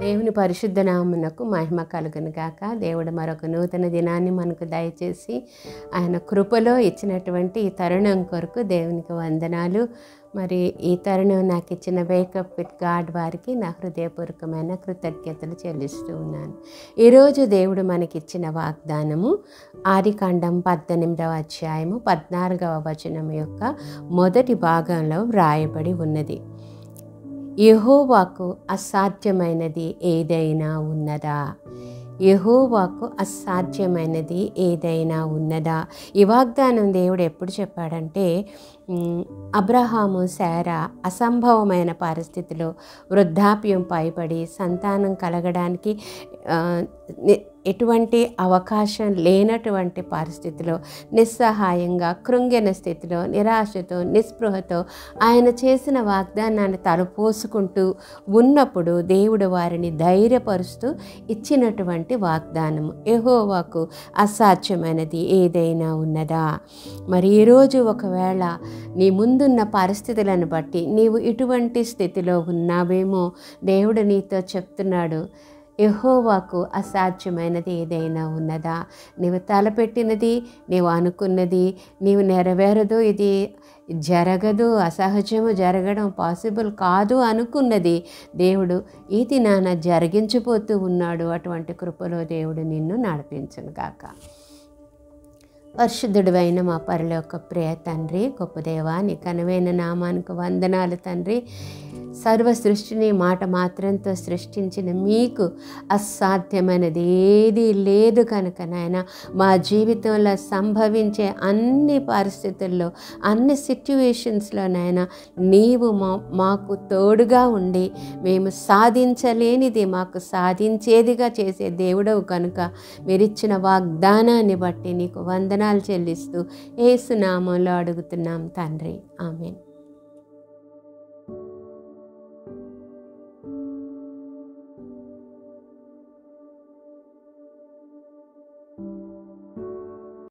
దేవుని పరిశుద్ధ నామమునకు మహిమ కలుగును గాక. దేవుడు మరొక నూతన దినాన్ని మనకు దయచేసి ఆయన కృపలో ఇచ్చినటువంటి ఈ తరుణం కొరకు దేవునికి వందనాలు. మరి ఈ తరుణం నాకు ఇచ్చిన వేకప్ విత్ గాడ్ వారికి నా హృదయపూర్వకమైన కృతజ్ఞతలు చెల్లిస్తూ ఉన్నాను. ఈరోజు దేవుడు మనకిచ్చిన వాగ్దానము ఆదికాండం 18వ అధ్యాయము 14వ వచనం యొక్క మొదటి భాగంలో వ్రాయబడి ఉన్నది. యెహోవాకు అసాధ్యమైనది ఏదైనా ఉన్నదా? యెహోవాకు అసాధ్యమైనది ఏదైనా ఉన్నదా? ఈ వాగ్దానం దేవుడు ఎప్పుడు చెప్పాడంటే, అబ్రహాము శారా అసంభవమైన పరిస్థితిలో వృద్ధాప్యం పైబడి సంతానం కలగడానికి ఎటువంటి అవకాశం లేనటువంటి పరిస్థితిలో నిస్సహాయంగా కృంగిన స్థితిలో నిరాశతో నిస్పృహతో ఆయన చేసిన వాగ్దానాన్ని తలపోసుకుంటూ ఉన్నప్పుడు దేవుడు వారిని ధైర్యపరుస్తూ ఇచ్చినటువంటి వాగ్దానము. యెహోవాకు అసాధ్యమైనది ఏదైనా ఉన్నదా? మరి ఈరోజు ఒకవేళ నీ ముందున్న పరిస్థితులను బట్టి నీవు ఇటువంటి స్థితిలో ఉన్నావేమో దేవుడు నీతో చెప్తున్నాడు, యెహోవాకు అసాధ్యమైనది ఏదైనా ఉన్నదా? నీవు తలపెట్టినది, నీవు అనుకున్నది నీవు నెరవేరదు, ఇది జరగదు, అసహజము, జరగడం పాసిబుల్ కాదు అనుకున్నది దేవుడు ఈ దినాన జరిగించబోతూ ఉన్నాడు. అటువంటి కృపలో దేవుడు నిన్ను నడిపించును గాక. పరిశుద్ధుడైన మా పరలోక ప్రియ తండ్రి, గొప్ప దేవా, నీ ఘనమైన నామానికి వందనాలు తండ్రి. సర్వ సృష్టిని మాట మాత్రంతో సృష్టించిన మీకు అసాధ్యమైనది ఏదీ లేదు కనుక నాయన, మా జీవితంలో సంభవించే అన్ని పరిస్థితుల్లో అన్ని సిట్యువేషన్స్లో నాయన నీవు మాకు తోడుగా ఉండి మేము సాధించలేనిది మాకు సాధించేదిగా చేసే దేవుడవు కనుక మీరిచ్చిన వాగ్దానాన్ని బట్టి నీకు వందనాలు చెల్లిస్తూ యేసు నామంలో అడుగుతున్నాం తండ్రి. ఆమేన్.